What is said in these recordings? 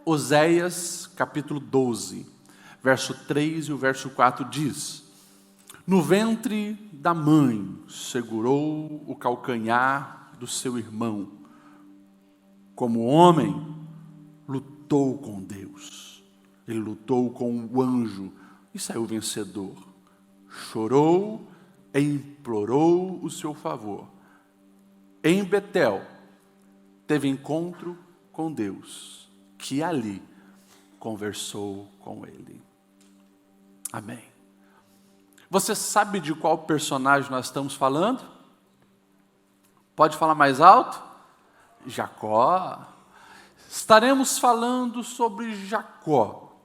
Oséias, capítulo 12, verso 3 e o verso 4 diz: no ventre da mãe segurou o calcanhar do seu irmão. Como homem, lutou com Deus. Ele lutou com o anjo e saiu vencedor. Chorou e implorou o seu favor. Em Betel, teve encontro com Deus, que ali conversou com ele. Amém. Você sabe de qual personagem nós estamos falando? Pode falar mais alto? Jacó. Estaremos falando sobre Jacó.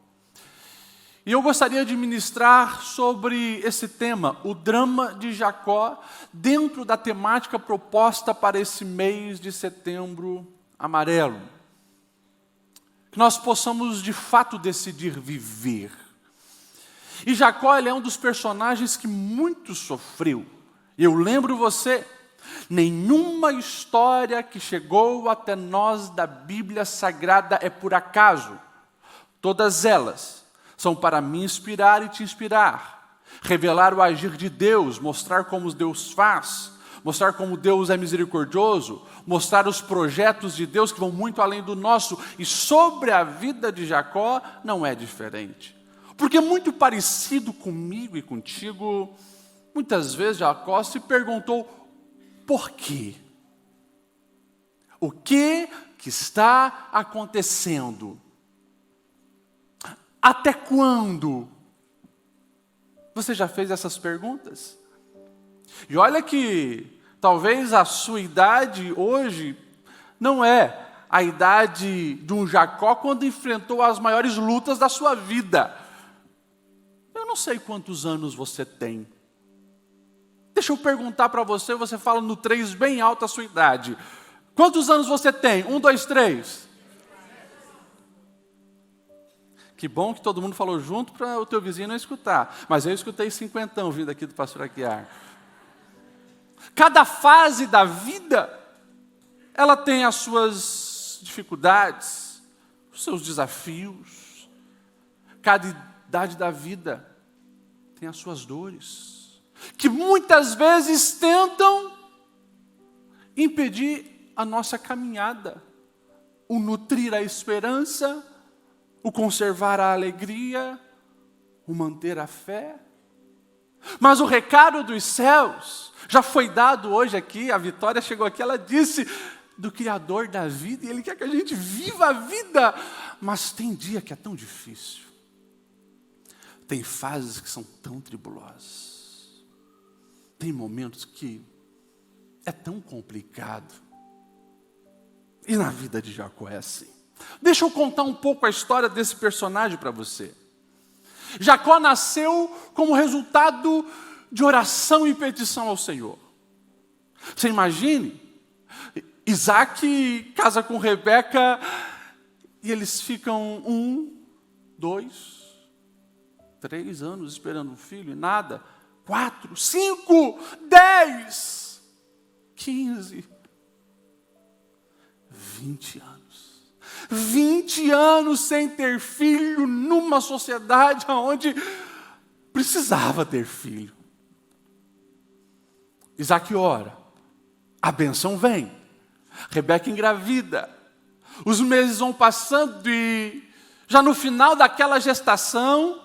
E eu gostaria de ministrar sobre esse tema, o drama de Jacó, dentro da temática proposta para esse mês de setembro amarelo. Que nós possamos de fato decidir viver. E Jacó, ele é um dos personagens que muito sofreu. Eu lembro você, nenhuma história que chegou até nós da Bíblia Sagrada é por acaso. Todas elas são para me inspirar e te inspirar, revelar o agir de Deus, mostrar como Deus faz, mostrar como Deus é misericordioso, mostrar os projetos de Deus que vão muito além do nosso. E sobre a vida de Jacó não é diferente. Porque muito parecido comigo e contigo, muitas vezes Jacó se perguntou por quê? O que está acontecendo? Até quando? Você já fez essas perguntas? E olha que talvez a sua idade hoje não é a idade de um Jacó quando enfrentou as maiores lutas da sua vida. Eu não sei quantos anos você tem. Deixa eu perguntar para você, você fala no 3 bem alto a sua idade. Quantos anos você tem? 1, 2, 3. Que bom que todo mundo falou junto para o teu vizinho não escutar. Mas eu escutei 50 vindo aqui do pastor Aguiar. Cada fase da vida, ela tem as suas dificuldades, os seus desafios. Cada idade da vida tem as suas dores, que muitas vezes tentam impedir a nossa caminhada, o nutrir a esperança, o conservar a alegria, o manter a fé. Mas o recado dos céus já foi dado hoje aqui, a Vitória chegou aqui, ela disse do Criador da vida, e Ele quer que a gente viva a vida, mas tem dia que é tão difícil, tem fases que são tão tribulosas, tem momentos que é tão complicado, e na vida de Jacó é assim. Deixa eu contar um pouco a história desse personagem para você. Jacó nasceu como resultado de oração e petição ao Senhor. Você imagine, Isaac casa com Rebeca e eles ficam 1, 2, 3 anos esperando um filho e nada. 4, 5, 10, 15, 20 anos. 20 anos sem ter filho numa sociedade onde precisava ter filho. Isaac ora, a bênção vem, Rebeca engravida, os meses vão passando e já no final daquela gestação,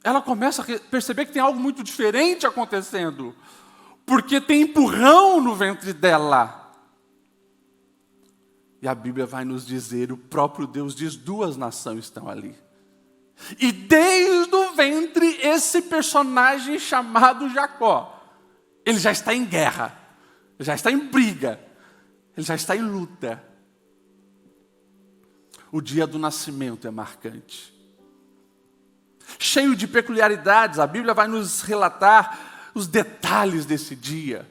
ela começa a perceber que tem algo muito diferente acontecendo, porque tem empurrão no ventre dela. E a Bíblia vai nos dizer, o próprio Deus diz, 2 nações estão ali. E desde o ventre, esse personagem chamado Jacó, ele já está em guerra, já está em briga, ele já está em luta. O dia do nascimento é marcante, cheio de peculiaridades. A Bíblia vai nos relatar os detalhes desse dia,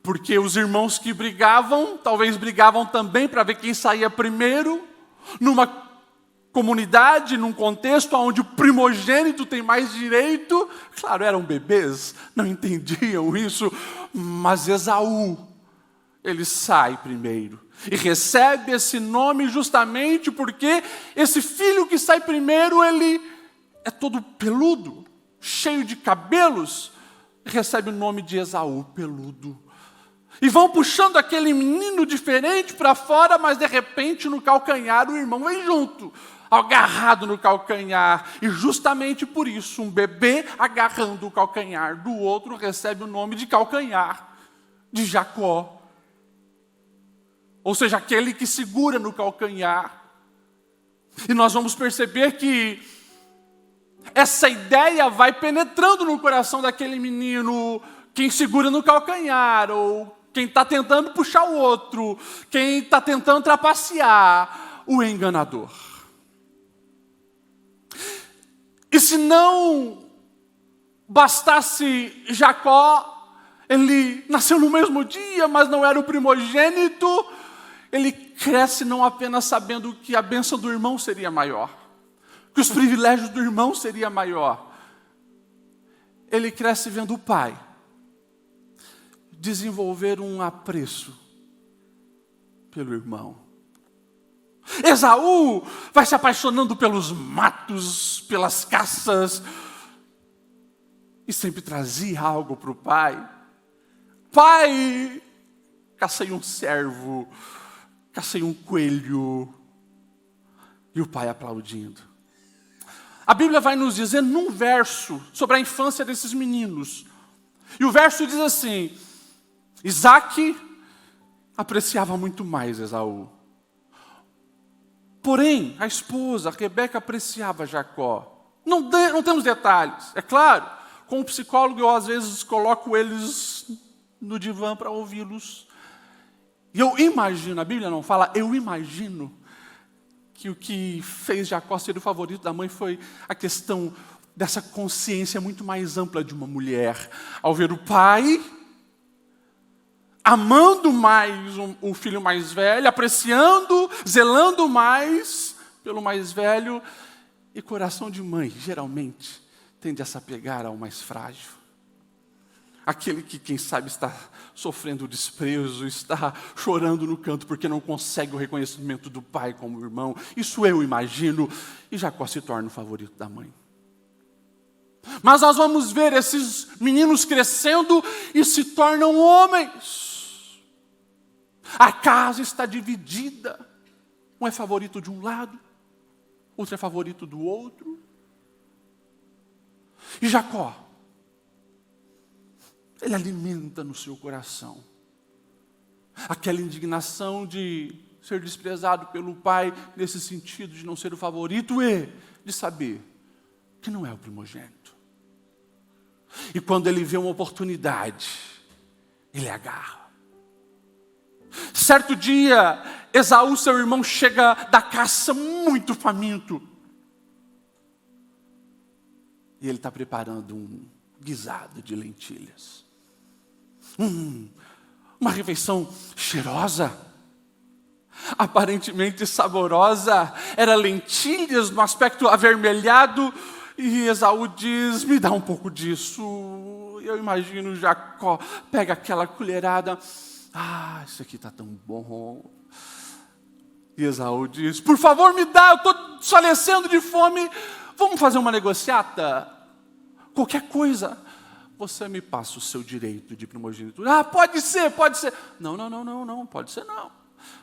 porque os irmãos que brigavam, talvez brigavam também para ver quem saía primeiro, numa comunidade, num contexto onde o primogênito tem mais direito. Claro, eram bebês, não entendiam isso, mas Esaú ele sai primeiro. E recebe esse nome justamente porque esse filho que sai primeiro, ele é todo peludo, cheio de cabelos, recebe o nome de Esaú, peludo. E vão puxando aquele menino diferente para fora, mas de repente no calcanhar o irmão vem junto, agarrado no calcanhar. E justamente por isso, um bebê agarrando o calcanhar do outro recebe o nome de calcanhar, de Jacó. Ou seja, aquele que segura no calcanhar. E nós vamos perceber que essa ideia vai penetrando no coração daquele menino, quem segura no calcanhar, ou quem está tentando puxar o outro, quem está tentando trapacear, o enganador. E se não bastasse Jacó, ele nasceu no mesmo dia, mas não era o primogênito, ele cresce não apenas sabendo que a bênção do irmão seria maior, que os privilégios do irmão seria maior. Ele cresce vendo o pai desenvolver um apreço pelo irmão. Esaú vai se apaixonando pelos matos, pelas caças, e sempre trazia algo para o pai. Pai, cacei um cervo, cacei um coelho, e o pai aplaudindo. A Bíblia vai nos dizer num verso sobre a infância desses meninos. E o verso diz assim: Isaac apreciava muito mais Esaú. Porém, a esposa, Rebeca, apreciava Jacó. Não temos detalhes, é claro. Com o psicólogo eu às vezes coloco eles no divã para ouvi-los. E eu imagino, a Bíblia não fala, eu imagino que o que fez Jacó ser o favorito da mãe foi a questão dessa consciência muito mais ampla de uma mulher. Ao ver o pai amando mais o filho mais velho, apreciando, zelando mais pelo mais velho, e coração de mãe, geralmente, tende a se apegar ao mais frágil. Aquele que, quem sabe, está sofrendo desprezo, está chorando no canto porque não consegue o reconhecimento do pai como irmão. Isso eu imagino, e Jacó se torna o favorito da mãe. Mas nós vamos ver esses meninos crescendo e se tornam homens. A casa está dividida. Um é favorito de um lado, outro é favorito do outro. E Jacó, ele alimenta no seu coração aquela indignação de ser desprezado pelo pai, nesse sentido de não ser o favorito e de saber que não é o primogênito. E quando ele vê uma oportunidade, ele agarra. Certo dia, Esaú, seu irmão, chega da caça muito faminto. E ele está preparando um guisado de lentilhas. Uma refeição cheirosa, aparentemente saborosa. Era lentilhas no aspecto avermelhado. E Esaú diz, me dá um pouco disso. Eu imagino Jacó, pega aquela colherada. Isso aqui está tão bom. E Esaú diz, por favor me dá, eu estou desfalecendo de fome. Vamos fazer uma negociata? Qualquer coisa. Você me passa o seu direito de primogenitura. Pode ser, pode ser. Não, pode ser não.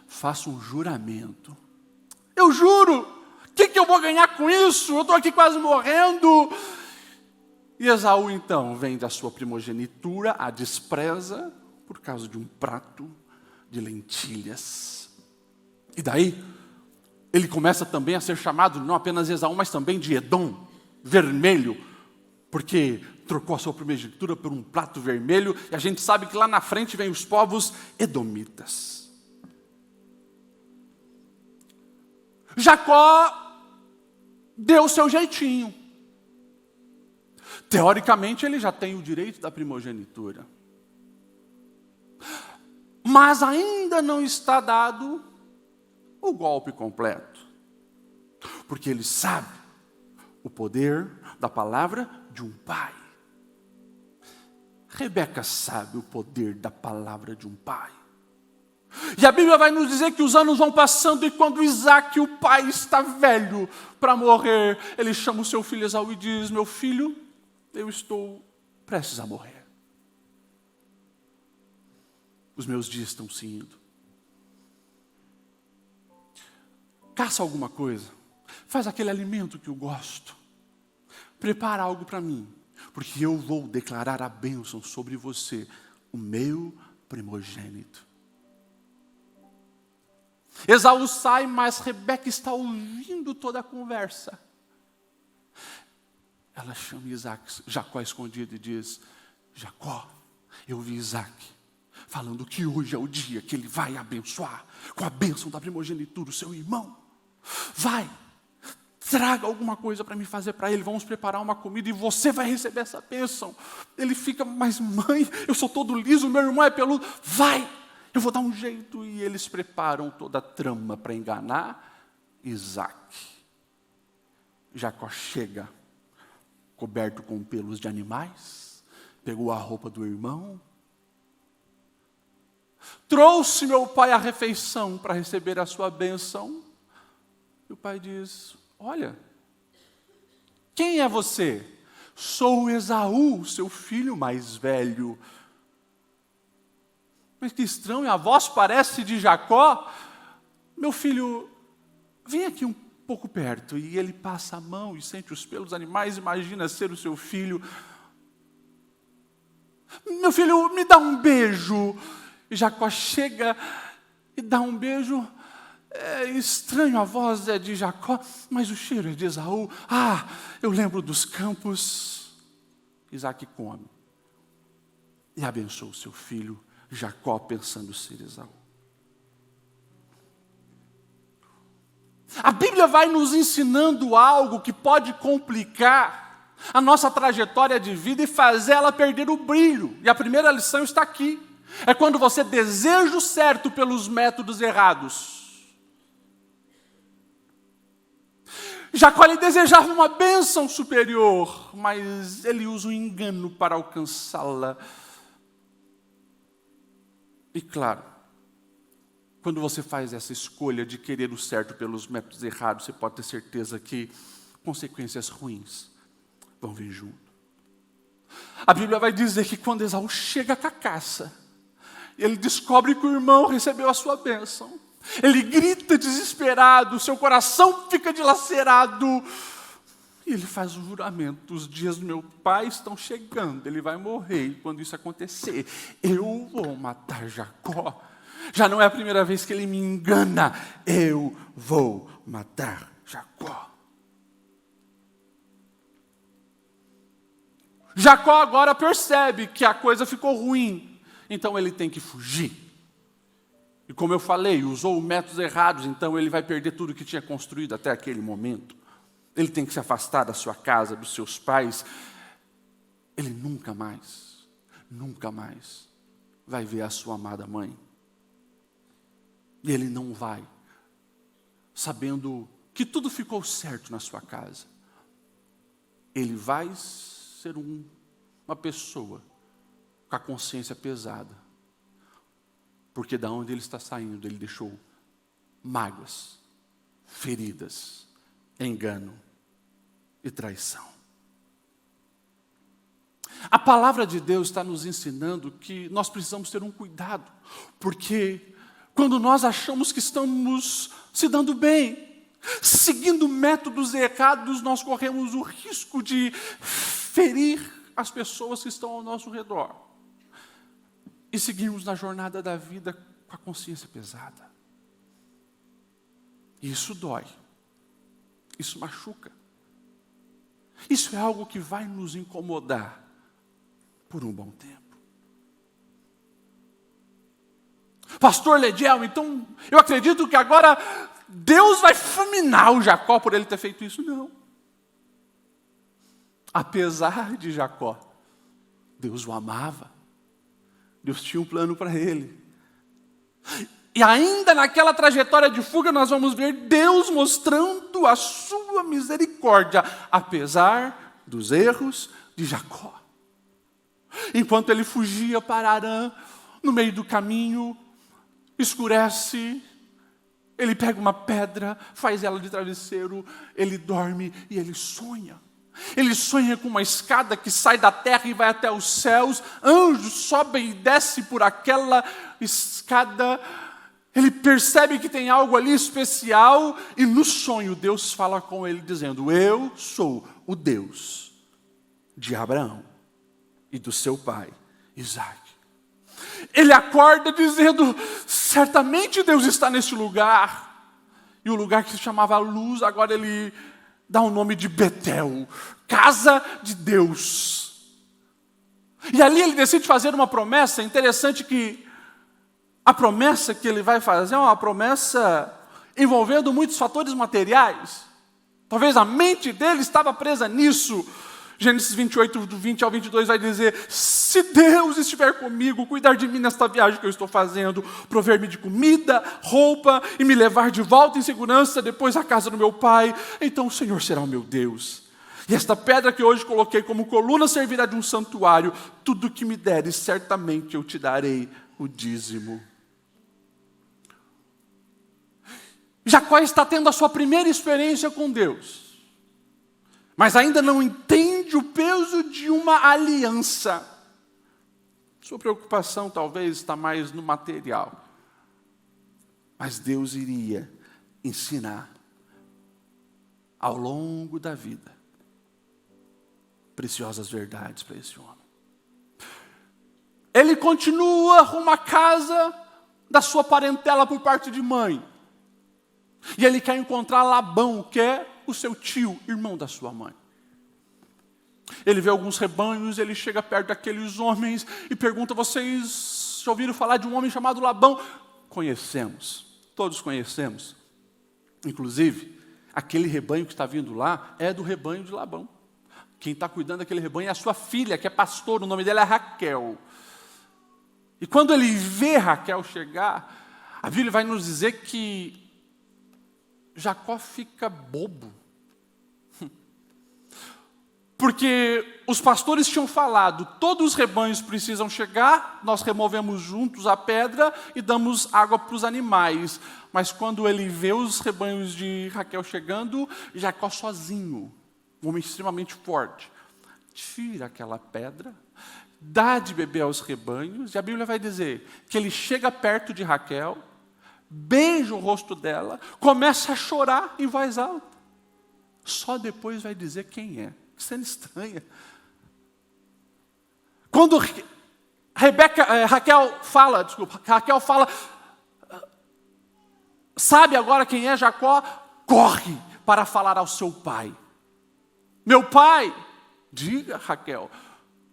Faça um juramento. Eu juro. O que eu vou ganhar com isso? Eu estou aqui quase morrendo. E Esaú então vende a sua primogenitura, a despreza, por causa de um prato de lentilhas. E daí, ele começa também a ser chamado, não apenas Esaú, mas também de Edom, vermelho, porque trocou a sua primogenitura por um prato vermelho, e a gente sabe que lá na frente vem os povos edomitas. Jacó deu o seu jeitinho. Teoricamente, ele já tem o direito da primogenitura. Mas ainda não está dado o golpe completo. Porque ele sabe o poder da palavra de um pai. Rebeca sabe o poder da palavra de um pai. E a Bíblia vai nos dizer que os anos vão passando e quando Isaac, o pai, está velho para morrer, ele chama o seu filho Esaú e diz: meu filho, eu estou prestes a morrer. Os meus dias estão se indo. Caça alguma coisa, faz aquele alimento que eu gosto, prepara algo para mim, porque eu vou declarar a bênção sobre você, o meu primogênito. Esaú sai, mas Rebeca está ouvindo toda a conversa. Ela chama Jacó escondido e diz: Jacó, eu vi Isaac falando que hoje é o dia que ele vai abençoar com a bênção da primogenitura o seu irmão. Vai, traga alguma coisa para me fazer para ele, vamos preparar uma comida e você vai receber essa bênção. Ele fica: mas mãe, eu sou todo liso, meu irmão é peludo. Vai, eu vou dar um jeito. E eles preparam toda a trama para enganar Isaac. Jacó chega, coberto com pelos de animais, pegou a roupa do irmão, trouxe meu pai a refeição para receber a sua bênção. E o pai diz: olha, quem é você? Sou Esaú, seu filho mais velho. Mas que estranho, a voz parece de Jacó. Meu filho, vem aqui um pouco perto. E ele passa a mão e sente os pelos dos animais, imagina ser o seu filho. Meu filho, me dá um beijo. E Jacó chega e dá um beijo. É estranho, a voz é de Jacó, mas o cheiro é de Esaú. Ah, eu lembro dos campos. Isaac come e abençoa o seu filho Jacó, pensando ser Esaú. A Bíblia vai nos ensinando algo que pode complicar a nossa trajetória de vida e fazer ela perder o brilho. E a primeira lição está aqui. É quando você deseja o certo pelos métodos errados. Jacó, ele desejava uma bênção superior, mas ele usa o engano para alcançá-la. E claro, quando você faz essa escolha de querer o certo pelos métodos errados, você pode ter certeza que consequências ruins vão vir junto. A Bíblia vai dizer que quando Esaú chega com a caça, ele descobre que o irmão recebeu a sua bênção. Ele grita desesperado, seu coração fica dilacerado. E ele faz um juramento: os dias do meu pai estão chegando, ele vai morrer. E quando isso acontecer, eu vou matar Jacó. Já não é a primeira vez que ele me engana. Eu vou matar Jacó. Jacó agora percebe que a coisa ficou ruim. Então ele tem que fugir. E como eu falei, usou métodos errados, então ele vai perder tudo que tinha construído até aquele momento. Ele tem que se afastar da sua casa, dos seus pais. Ele nunca mais vai ver a sua amada mãe. E ele não vai, sabendo que tudo ficou certo na sua casa. Ele vai ser uma pessoa com a consciência pesada. Porque da onde ele está saindo, ele deixou mágoas, feridas, engano e traição. A palavra de Deus está nos ensinando que nós precisamos ter um cuidado, porque quando nós achamos que estamos se dando bem, seguindo métodos errados, nós corremos o risco de ferir as pessoas que estão ao nosso redor. E seguirmos na jornada da vida com a consciência pesada. Isso dói. Isso machuca. Isso é algo que vai nos incomodar por um bom tempo. Pastor Lediel, então eu acredito que agora Deus vai fulminar o Jacó por ele ter feito isso. Não. Apesar de Jacó, Deus o amava. Deus tinha um plano para ele. E ainda naquela trajetória de fuga, nós vamos ver Deus mostrando a sua misericórdia, apesar dos erros de Jacó. Enquanto ele fugia para Harã, no meio do caminho, escurece, ele pega uma pedra, faz ela de travesseiro, ele dorme e ele sonha. Ele sonha com uma escada que sai da terra e vai até os céus. Anjos sobem e descem por aquela escada. Ele percebe que tem algo ali especial. E no sonho Deus fala com ele dizendo: eu sou o Deus de Abraão e do seu pai Isaque. Ele acorda dizendo: certamente Deus está neste lugar. E o lugar que se chamava Luz, agora ele dá o nome de Betel, casa de Deus. E ali ele decide fazer uma promessa. Interessante que a promessa que ele vai fazer é uma promessa envolvendo muitos fatores materiais. Talvez a mente dele estava presa nisso. Gênesis 28, do 20 ao 22 vai dizer: se Deus estiver comigo, cuidar de mim nesta viagem que eu estou fazendo, prover-me de comida, roupa e me levar de volta em segurança depois à casa do meu pai, então o Senhor será o meu Deus. E esta pedra que hoje coloquei como coluna servirá de um santuário. Tudo que me deres, certamente eu te darei o dízimo. Jacó está tendo a sua primeira experiência com Deus, mas ainda não entende o peso de uma aliança. Sua preocupação talvez está mais no material. Mas Deus iria ensinar ao longo da vida preciosas verdades para esse homem. Ele continua rumo à casa da sua parentela por parte de mãe. E ele quer encontrar Labão, que é o seu tio, irmão da sua mãe. Ele vê alguns rebanhos, ele chega perto daqueles homens e pergunta: vocês já ouviram falar de um homem chamado Labão? Conhecemos, todos conhecemos. Inclusive, aquele rebanho que está vindo lá é do rebanho de Labão. Quem está cuidando daquele rebanho é a sua filha, que é pastor, o nome dela é Raquel. E quando ele vê Raquel chegar, a Bíblia vai nos dizer que Jacó fica bobo. Porque os pastores tinham falado: todos os rebanhos precisam chegar, nós removemos juntos a pedra e damos água para os animais. Mas quando ele vê os rebanhos de Raquel chegando, Jacó sozinho, um homem extremamente forte, tira aquela pedra, dá de beber aos rebanhos, e a Bíblia vai dizer que ele chega perto de Raquel, beija o rosto dela, começa a chorar em voz alta. Só depois vai dizer quem é. Que cena estranha. Quando Raquel fala, sabe agora quem é Jacó? Corre para falar ao seu pai. Meu pai, diga Raquel,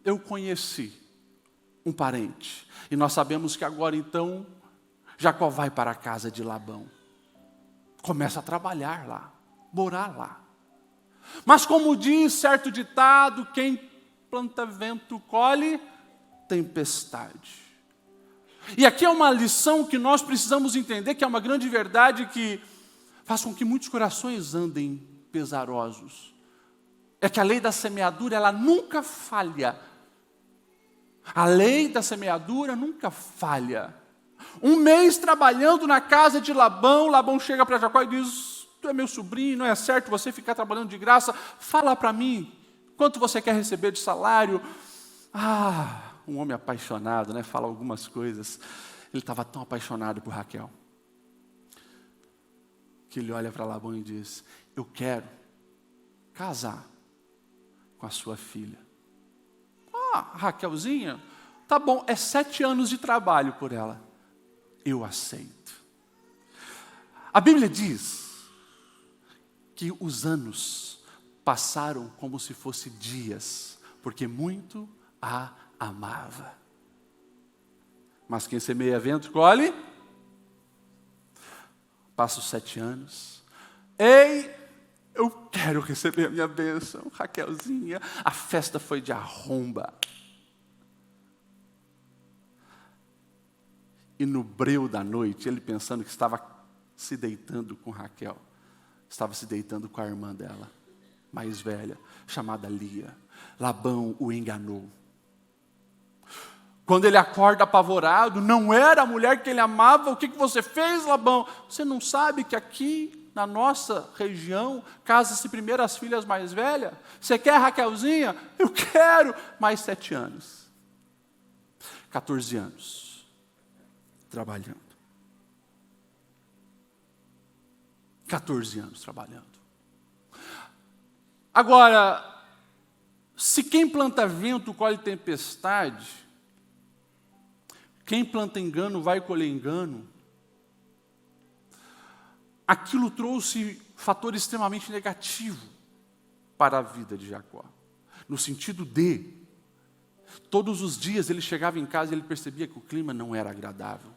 eu conheci um parente. E nós sabemos que agora então Jacó vai para a casa de Labão. Começa a trabalhar lá, morar lá. Mas como diz certo ditado, quem planta vento colhe tempestade. E aqui é uma lição que nós precisamos entender, que é uma grande verdade que faz com que muitos corações andem pesarosos. É que a lei da semeadura, ela nunca falha. A lei da semeadura nunca falha. Um mês trabalhando na casa de Labão, Labão chega para Jacó e diz: tu é meu sobrinho, não é certo você ficar trabalhando de graça, fala para mim, quanto você quer receber de salário? Um homem apaixonado, né? Fala algumas coisas. Ele estava tão apaixonado por Raquel, que ele olha para Labão e diz: eu quero casar com a sua filha. Raquelzinha, tá bom, é 7 anos de trabalho por ela. Eu aceito. A Bíblia diz que os anos passaram como se fossem dias, porque muito a amava. Mas quem semeia vento colhe. Passa os 7 anos. Ei, eu quero receber a minha bênção, Raquelzinha. A festa foi de arromba. E no breu da noite, ele pensando que estava se deitando com Raquel, estava se deitando com a irmã dela, mais velha, chamada Lia. Labão o enganou. Quando ele acorda apavorado, não era a mulher que ele amava, o que você fez, Labão? Você não sabe que aqui, na nossa região, casam-se primeiro as filhas mais velhas? Você quer, Raquelzinha? Eu quero! Mais 7 anos. 14 anos. Trabalhando. 14 anos trabalhando. Agora, se quem planta vento colhe tempestade, quem planta engano vai colher engano. Aquilo trouxe fator extremamente negativo para a vida de Jacó. No sentido de, todos os dias ele chegava em casa e ele percebia que o clima não era agradável.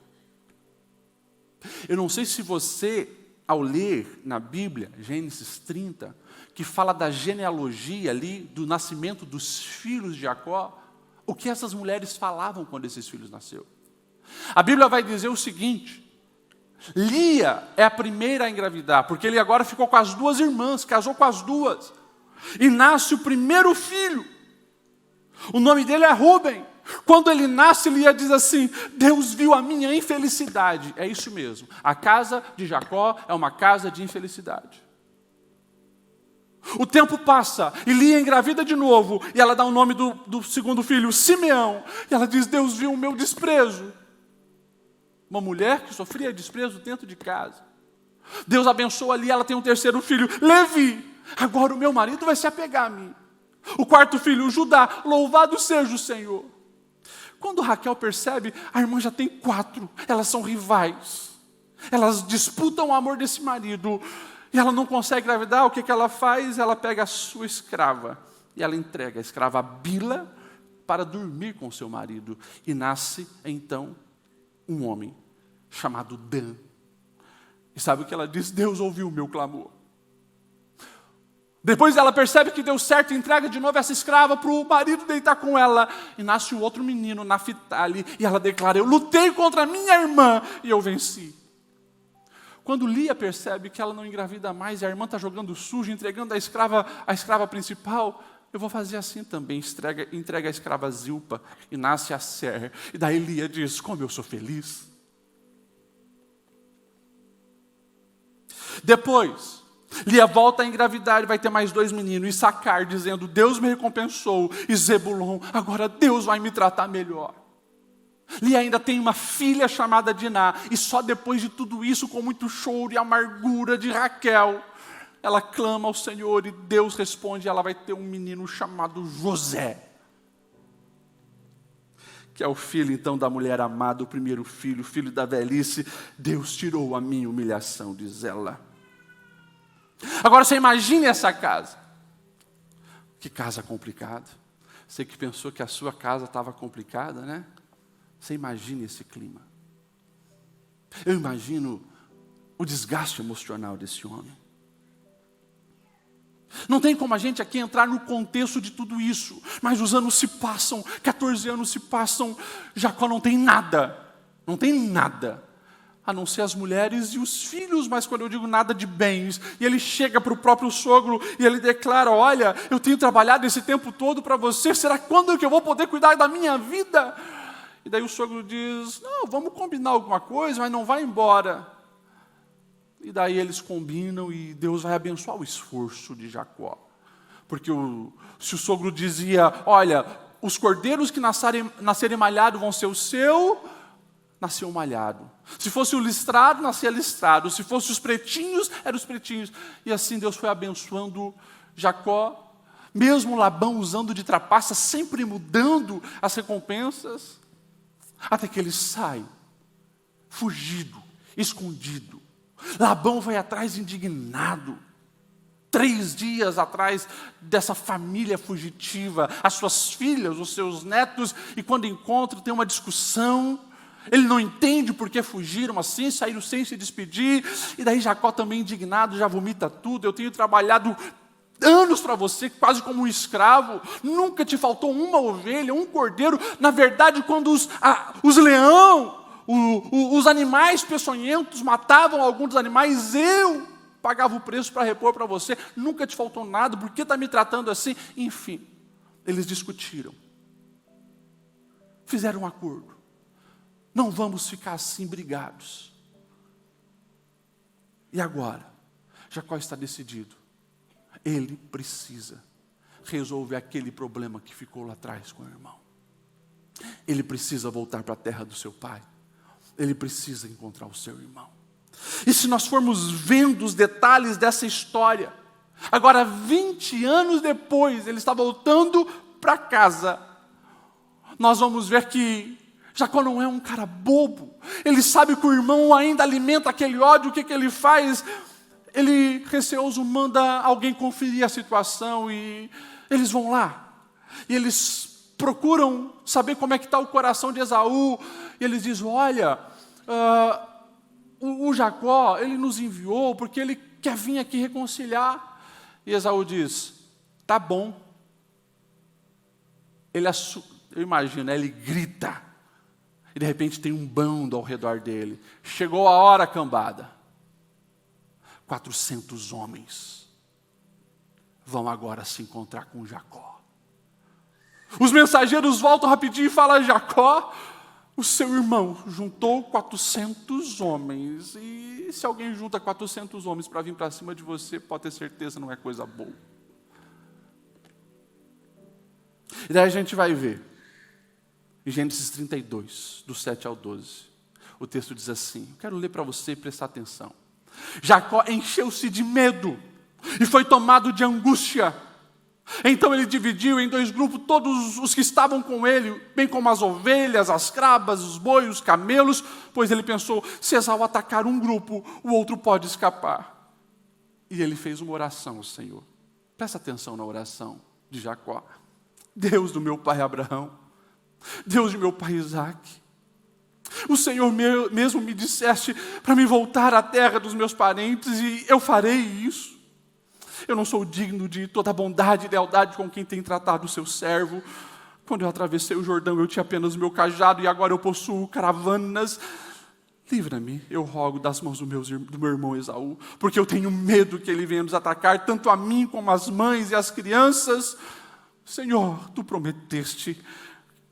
Eu não sei se você, ao ler na Bíblia, Gênesis 30, que fala da genealogia ali, do nascimento dos filhos de Jacó, o que essas mulheres falavam quando esses filhos nasceram. A Bíblia vai dizer o seguinte: Lia é a primeira a engravidar, porque ele agora ficou com as 2 irmãs, casou com as 2, e nasce o primeiro filho. O nome dele é Rúben. Quando ele nasce, Lia diz assim: Deus viu a minha infelicidade. É isso mesmo, a casa de Jacó é uma casa de infelicidade. O tempo passa, e Lia engravida de novo, e ela dá o nome do segundo filho, Simeão, e ela diz: Deus viu o meu desprezo. Uma mulher que sofria desprezo dentro de casa. Deus abençoa ali, ela tem um terceiro filho, Levi. Agora o meu marido vai se apegar a mim. O quarto filho, Judá, louvado seja o Senhor. Quando Raquel percebe, a irmã já tem 4, elas são rivais. Elas disputam o amor desse marido, e ela não consegue engravidar. O que ela faz? Ela pega a sua escrava, e ela entrega a escrava Bila para dormir com seu marido. E nasce então um homem chamado Dan. E sabe o que ela diz? Deus ouviu o meu clamor. Depois ela percebe que deu certo, entrega de novo essa escrava para o marido deitar com ela. E nasce um outro menino, Naftali, e ela declara: eu lutei contra a minha irmã e eu venci. Quando Lia percebe que ela não engravida mais, e a irmã está jogando sujo, entregando a escrava principal, eu vou fazer assim também, entrega a escrava Zilpa, e nasce Aser. E daí Lia diz: como eu sou feliz. Depois, Lia volta a engravidar e vai ter mais 2 meninos. Issacar dizendo: Deus me recompensou. E Zebulon: agora Deus vai me tratar melhor. Lia ainda tem uma filha chamada Diná. E só depois de tudo isso, com muito choro e amargura de Raquel, ela clama ao Senhor e Deus responde. Ela vai ter um menino chamado José, que é o filho então da mulher amada, o primeiro filho, filho da velhice. Deus tirou a minha humilhação, diz ela. Agora você imagine essa casa. Que casa complicada. Você que pensou que a sua casa estava complicada, né? Você imagine esse clima. Eu imagino o desgaste emocional desse homem. Não tem como a gente aqui entrar no contexto de tudo isso, mas os anos se passam, 14 anos se passam, Jacó não tem nada, a não ser as mulheres e os filhos, mas quando eu digo nada de bens, e ele chega para o próprio sogro e ele declara: olha, eu tenho trabalhado esse tempo todo para você, será quando que eu vou poder cuidar da minha vida? E daí o sogro diz: não, vamos combinar alguma coisa, mas não vai embora. E daí eles combinam e Deus vai abençoar o esforço de Jacó. Porque se o sogro dizia: olha, os cordeiros que nascerem malhado vão ser o seu, nasceu malhado. Se fosse o listrado, nascia listrado. Se fosse os pretinhos, eram os pretinhos. E assim Deus foi abençoando Jacó, mesmo Labão usando de trapaça, sempre mudando as recompensas, até que ele sai, fugido, escondido. Labão vai atrás indignado. 3 dias atrás dessa família fugitiva, as suas filhas, os seus netos, e quando encontra tem uma discussão. Ele não entende por que fugiram assim, saíram sem se despedir. E daí Jacó também indignado, já vomita tudo. Eu tenho trabalhado anos para você, quase como um escravo. Nunca te faltou uma ovelha, um cordeiro. Na verdade, quando os leão, os animais peçonhentos matavam alguns dos animais, eu pagava o preço para repor para você. Nunca te faltou nada, por que está me tratando assim? Enfim, eles discutiram. fizeram um acordo. Não vamos ficar assim brigados. E agora? Jacó está decidido. Ele precisa resolver aquele problema que ficou lá atrás com o irmão. Ele precisa voltar para a terra do seu pai. Ele precisa encontrar o seu irmão. E se nós formos vendo os detalhes dessa história, agora 20 anos depois, ele está voltando para casa, nós vamos ver que Jacó não é um cara bobo. Ele sabe que o irmão ainda alimenta aquele ódio. O que ele faz? Ele, receoso, manda alguém conferir a situação e eles vão lá. E eles procuram saber como é que está o coração de Esaú. E eles dizem, olha, o Jacó, ele nos enviou porque ele quer vir aqui reconciliar. E Esaú diz, tá bom. Eu imagino, ele grita. E de repente tem um bando ao redor dele. Chegou a hora, cambada. 400 homens vão agora se encontrar com Jacó. Os mensageiros voltam rapidinho e falam a Jacó, o seu irmão juntou 400 homens. E se alguém junta 400 homens para vir para cima de você, pode ter certeza, não é coisa boa. E daí a gente vai ver, em Gênesis 32, do 7 ao 12, o texto diz assim, eu quero ler para você e prestar atenção. Jacó encheu-se de medo e foi tomado de angústia. Então ele dividiu em 2 grupos todos os que estavam com ele, bem como as ovelhas, as cabras, os bois, os camelos, pois ele pensou, se Esaú atacar um grupo, o outro pode escapar. E ele fez uma oração ao Senhor. Presta atenção na oração de Jacó. Deus do meu pai Abraão, Deus de meu pai Isaque, o Senhor mesmo me disseste para me voltar à terra dos meus parentes e eu farei isso. Eu não sou digno de toda a bondade e lealdade com quem tem tratado o seu servo. Quando eu atravessei o Jordão eu tinha apenas o meu cajado e agora eu possuo caravanas. Livra-me, eu rogo, das mãos do meu irmão Esaú, porque eu tenho medo que ele venha nos atacar, tanto a mim como as mães e as crianças. Senhor, tu prometeste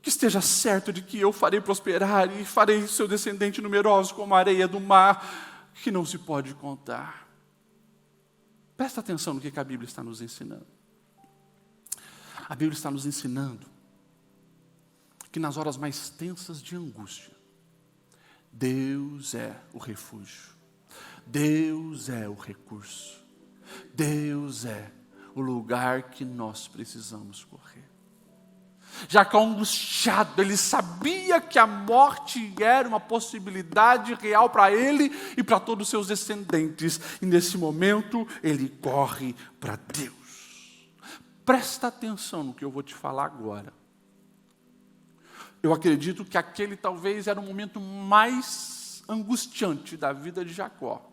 que esteja certo de que eu farei prosperar e farei seu descendente numeroso como a areia do mar, que não se pode contar. Presta atenção no que a Bíblia está nos ensinando. A Bíblia está nos ensinando que nas horas mais tensas de angústia, Deus é o refúgio, Deus é o recurso, Deus é o lugar que nós precisamos correr. Jacó angustiado, ele sabia que a morte era uma possibilidade real para ele e para todos os seus descendentes. E nesse momento, ele corre para Deus. Presta atenção no que eu vou te falar agora. Eu acredito que aquele talvez era o momento mais angustiante da vida de Jacó.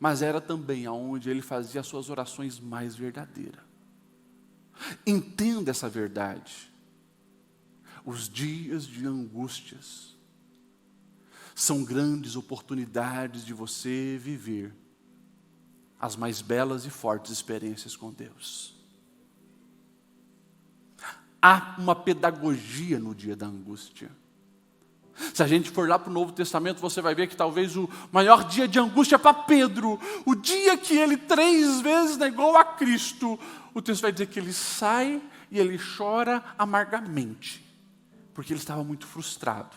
Mas era também onde ele fazia as suas orações mais verdadeiras. Entenda essa verdade. Os dias de angústias são grandes oportunidades de você viver as mais belas e fortes experiências com Deus. Há uma pedagogia no dia da angústia. Se a gente for lá para o Novo Testamento, você vai ver que talvez o maior dia de angústia é para Pedro. O dia que ele 3 vezes negou a Cristo. O texto vai dizer que ele sai e ele chora amargamente. Porque ele estava muito frustrado.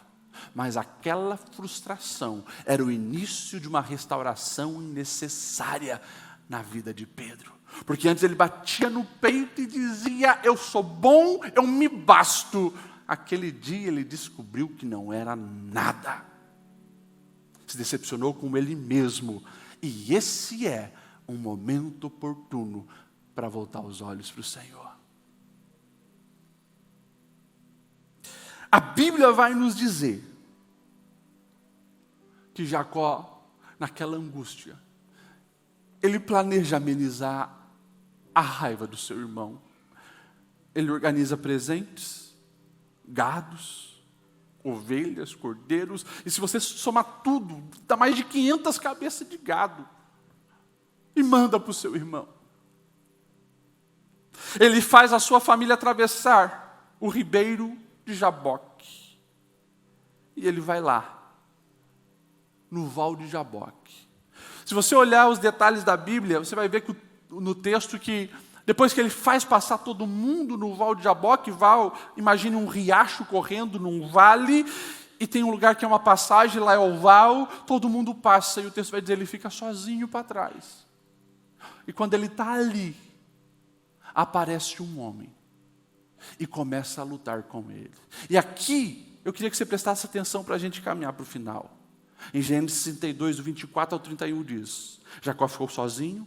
Mas aquela frustração era o início de uma restauração necessária na vida de Pedro. Porque antes ele batia no peito e dizia, eu sou bom, eu me basto. Aquele dia ele descobriu que não era nada. Se decepcionou com ele mesmo. E esse é um momento oportuno para voltar os olhos para o Senhor. A Bíblia vai nos dizer que Jacó, naquela angústia, ele planeja amenizar a raiva do seu irmão. Ele organiza presentes, gados, ovelhas, cordeiros, e se você somar tudo, dá mais de 500 cabeças de gado, e manda para o seu irmão. Ele faz a sua família atravessar o ribeiro de Jaboque. E ele vai lá, no Val de Jaboque. Se você olhar os detalhes da Bíblia, você vai ver que no texto que depois que ele faz passar todo mundo no Val de Jaboque, imagine um riacho correndo num vale, e tem um lugar que é uma passagem, lá é o val, todo mundo passa, e o texto vai dizer, ele fica sozinho para trás. E quando ele está ali, aparece um homem, e começa a lutar com ele. E aqui, eu queria que você prestasse atenção para a gente caminhar para o final. Em Gênesis 62, do 24 ao 31 diz, Jacó ficou sozinho,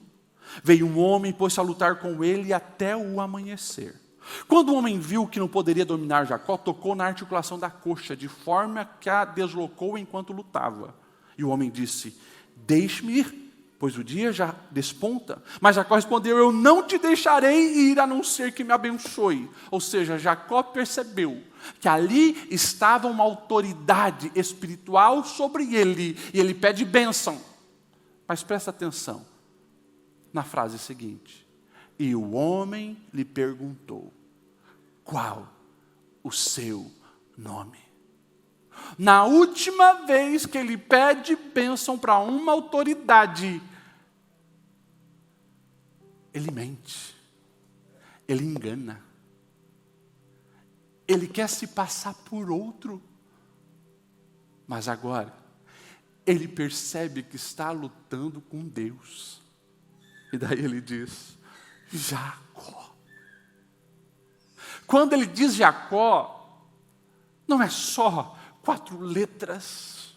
veio um homem e pôs-se a lutar com ele até o amanhecer. Quando o homem viu que não poderia dominar Jacó, tocou na articulação da coxa, de forma que a deslocou enquanto lutava. E o homem disse, deixe-me ir, pois o dia já desponta. Mas Jacó respondeu, eu não te deixarei ir, a não ser que me abençoe. Ou seja, Jacó percebeu que ali estava uma autoridade espiritual sobre ele, e ele pede bênção. Mas presta atenção na frase seguinte, e o homem lhe perguntou, qual o seu nome? Na última vez que ele pede bênção para uma autoridade, ele mente, ele engana, ele quer se passar por outro, mas agora, ele percebe que está lutando com Deus. E daí ele diz, Jacó. Quando ele diz Jacó, não é só 4 letras,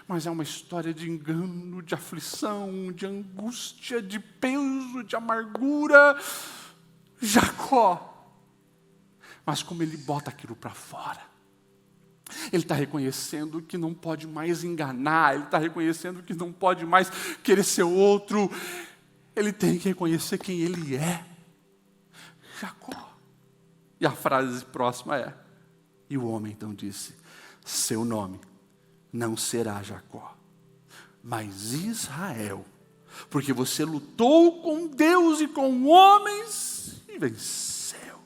mas é uma história de engano, de aflição, de angústia, de peso, de amargura. Jacó. Mas como ele bota aquilo para fora, ele está reconhecendo que não pode mais enganar, ele está reconhecendo que não pode mais querer ser outro. Ele tem que reconhecer quem ele é, Jacó. E a frase próxima é, e o homem então disse, seu nome não será Jacó, mas Israel, porque você lutou com Deus e com homens e venceu.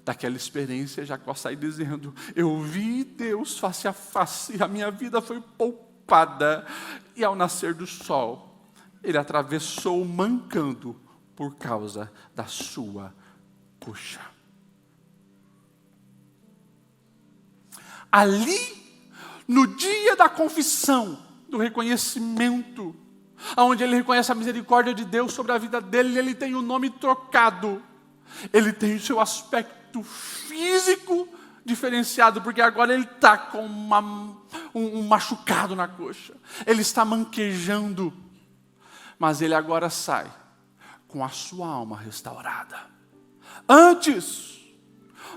Daquela experiência, Jacó sai dizendo, eu vi Deus face a face, e a minha vida foi poupada. E ao nascer do sol, ele atravessou mancando por causa da sua coxa. Ali, no dia da confissão, do reconhecimento, onde ele reconhece a misericórdia de Deus sobre a vida dele, ele tem o nome trocado, ele tem o seu aspecto físico diferenciado, porque agora ele está com um machucado na coxa, ele está manquejando, mas ele agora sai com a sua alma restaurada. Antes,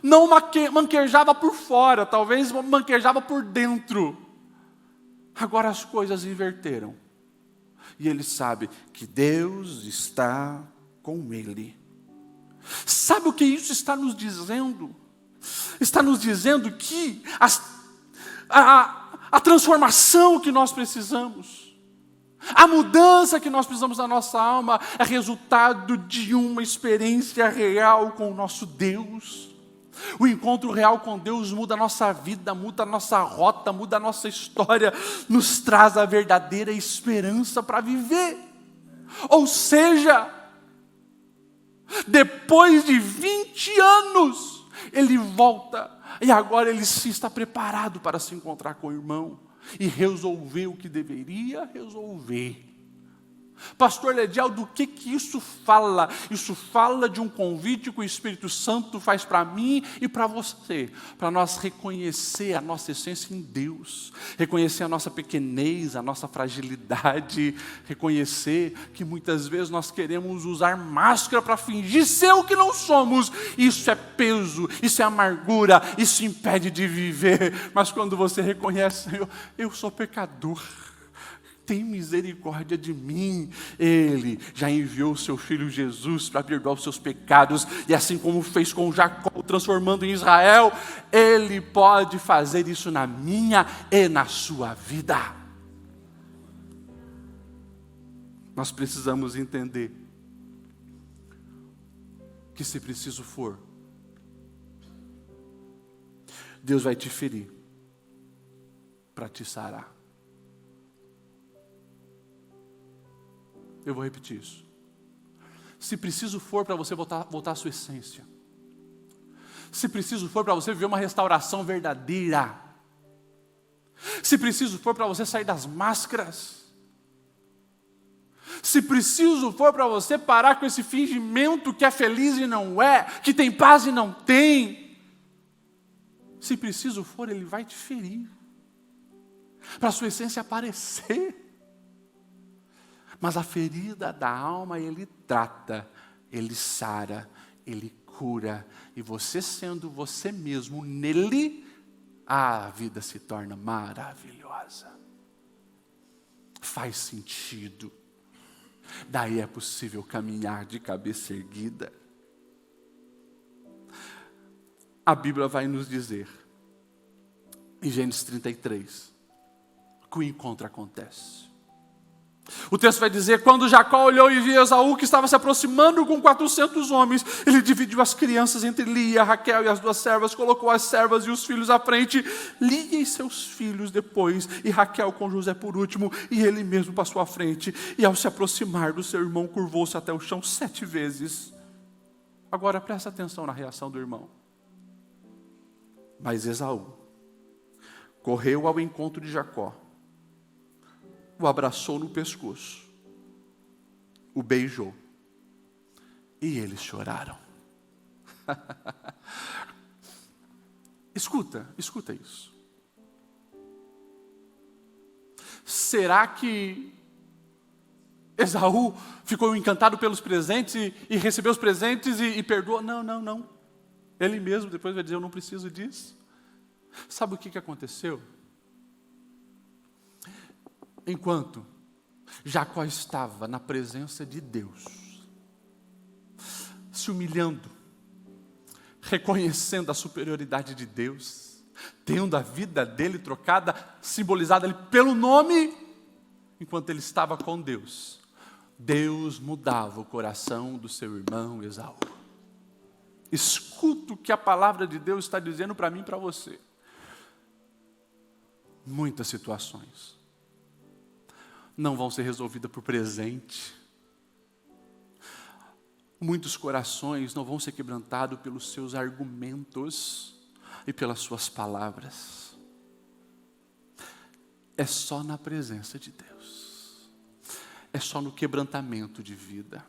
não manquejava por fora, talvez manquejava por dentro. Agora as coisas inverteram. E ele sabe que Deus está com ele. Sabe o que isso está nos dizendo? Está nos dizendo que a transformação que nós precisamos, a mudança que nós precisamos na nossa alma é resultado de uma experiência real com o nosso Deus. O encontro real com Deus muda a nossa vida, muda a nossa rota, muda a nossa história, nos traz a verdadeira esperança para viver. Ou seja, depois de 20 anos, ele volta e agora ele se está preparado para se encontrar com o irmão e resolver o que deveria resolver. Pastor Ledial, do que isso fala? Isso fala de um convite que o Espírito Santo faz para mim e para você, para nós reconhecer a nossa essência em Deus, reconhecer a nossa pequenez, a nossa fragilidade, reconhecer que muitas vezes nós queremos usar máscara para fingir ser o que não somos. Isso é peso, isso é amargura, isso impede de viver. Mas quando você reconhece, eu sou pecador, tem misericórdia de mim. Ele já enviou o seu filho Jesus para perdoar os seus pecados, e assim como fez com Jacó, transformando em Israel, ele pode fazer isso na minha e na sua vida. Nós precisamos entender que, se preciso for, Deus vai te ferir para te sarar. Eu vou repetir isso. Se preciso for para você voltar à sua essência, se preciso for para você viver uma restauração verdadeira, se preciso for para você sair das máscaras, se preciso for para você parar com esse fingimento que é feliz e não é, que tem paz e não tem, se preciso for, Ele vai te ferir, para a sua essência aparecer. Mas a ferida da alma Ele trata, Ele sara, Ele cura. E você sendo você mesmo nele, a vida se torna maravilhosa. Faz sentido. Daí é possível caminhar de cabeça erguida. A Bíblia vai nos dizer, em Gênesis 33, que o encontro acontece. O texto vai dizer, quando Jacó olhou e viu Esaú que estava se aproximando com 400 homens, ele dividiu as crianças entre Lia, Raquel e as 2 servas, colocou as servas e os filhos à frente, Lia e seus filhos depois, e Raquel com José por último, e ele mesmo passou à frente, e ao se aproximar do seu irmão, curvou-se até o chão 7 vezes. Agora presta atenção na reação do irmão. Mas Esaú correu ao encontro de Jacó, o abraçou no pescoço, o beijou, e eles choraram. Escuta isso. Será que Esaú ficou encantado pelos presentes e recebeu os presentes e perdoou? Não. Ele mesmo depois vai dizer, eu não preciso disso. Sabe o que aconteceu? Enquanto Jacó estava na presença de Deus, se humilhando, reconhecendo a superioridade de Deus, tendo a vida dele trocada, simbolizada ali pelo nome, enquanto ele estava com Deus, Deus mudava o coração do seu irmão Esaú. Escuta o que a palavra de Deus está dizendo para mim e para você. Muitas situações não vão ser resolvidas por presente. Muitos corações não vão ser quebrantados pelos seus argumentos e pelas suas palavras. É só na presença de Deus. É só no quebrantamento de vida.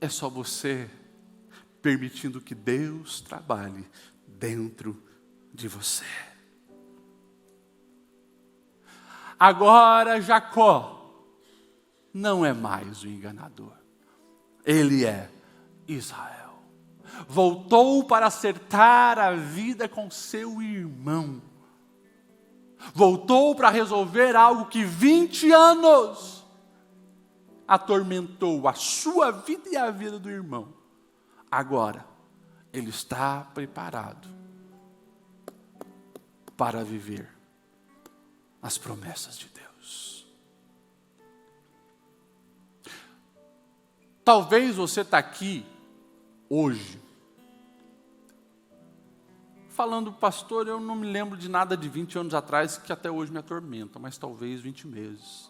É só você permitindo que Deus trabalhe dentro de você. Agora Jacó não é mais o enganador. Ele é Israel. Voltou para acertar a vida com seu irmão. Voltou para resolver algo que 20 anos atormentou a sua vida e a vida do irmão. Agora, ele está preparado para viver as promessas de Deus. Talvez você está aqui hoje falando, pastor, eu não me lembro de nada de 20 anos atrás que até hoje me atormenta, mas talvez 20 meses,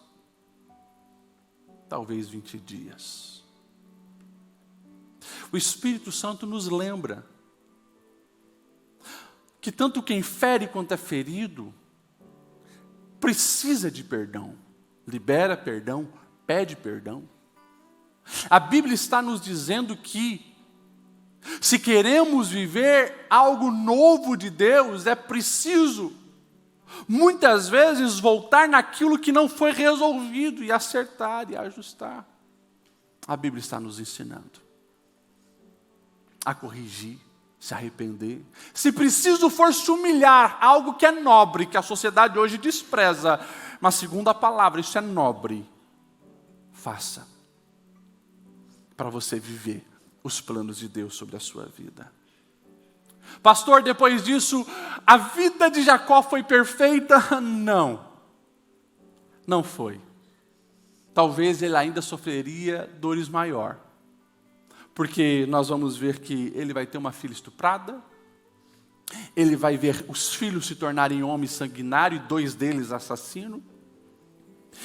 talvez 20 dias. O Espírito Santo nos lembra que tanto quem fere quanto é ferido precisa de perdão. Libera perdão, pede perdão. A Bíblia está nos dizendo que se queremos viver algo novo de Deus, é preciso muitas vezes voltar naquilo que não foi resolvido e acertar e ajustar. A Bíblia está nos ensinando a corrigir, se arrepender. Se preciso for se humilhar, algo que é nobre, que a sociedade hoje despreza, mas segundo a palavra, isso é nobre. Faça, para você viver os planos de Deus sobre a sua vida. Pastor, depois disso, a vida de Jacó foi perfeita? Não foi. Talvez ele ainda sofreria dores maior. Porque nós vamos ver que ele vai ter uma filha estuprada, Ele vai ver os filhos se tornarem homens sanguinários, 2 deles assassinos.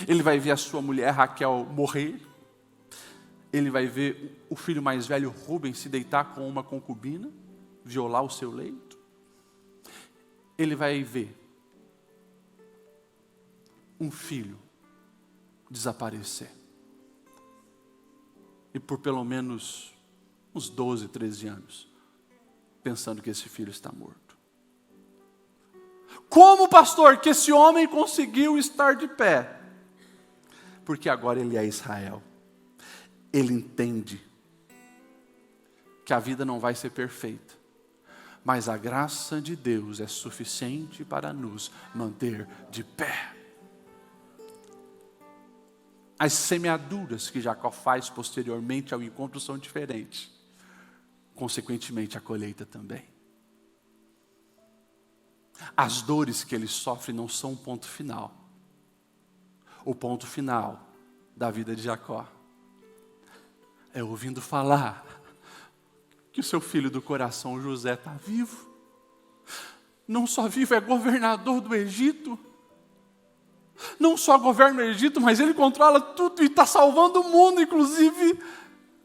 Ele vai ver a sua mulher Raquel morrer. Ele vai ver o filho mais velho, Rubens, se deitar com uma concubina, violar o seu leito. Ele vai ver um filho desaparecer. E por pelo menos uns 12, 13 anos, pensando que esse filho está morto. Como, pastor, que esse homem conseguiu estar de pé? Porque agora ele é Israel. Ele entende que a vida não vai ser perfeita, mas a graça de Deus é suficiente para nos manter de pé. As semeaduras que Jacó faz posteriormente ao encontro são diferentes. Consequentemente, a colheita também. As dores que ele sofre não são o ponto final. O ponto final da vida de Jacó é ouvindo falar que o seu filho do coração, José, está vivo. Não só vivo, é governador do Egito. Não só governa o Egito, mas ele controla tudo e está salvando o mundo, inclusive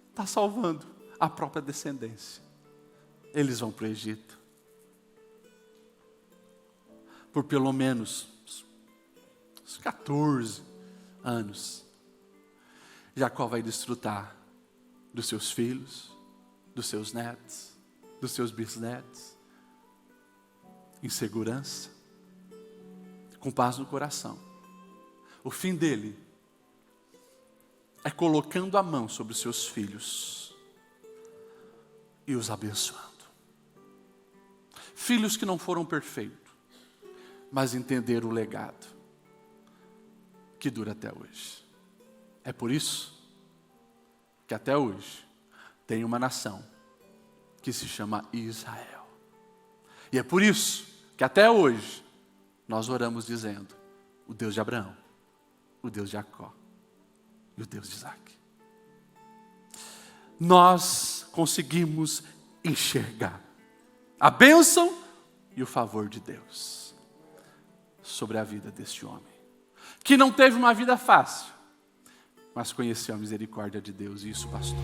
está salvando a própria descendência. Eles vão para o Egito. Por pelo menos uns 14 anos, Jacó vai desfrutar dos seus filhos, dos seus netos, dos seus bisnetos, em segurança, com paz no coração. O fim dele é colocando a mão sobre os seus filhos e os abençoando. Filhos que não foram perfeitos, mas entenderam o legado que dura até hoje. É por isso que até hoje tem uma nação que se chama Israel. E é por isso que até hoje nós oramos dizendo: o Deus de Abraão, o Deus de Jacó e o Deus de Isaac. Nós conseguimos enxergar a bênção e o favor de Deus sobre a vida deste homem, que não teve uma vida fácil, mas conheceu a misericórdia de Deus, e isso bastou.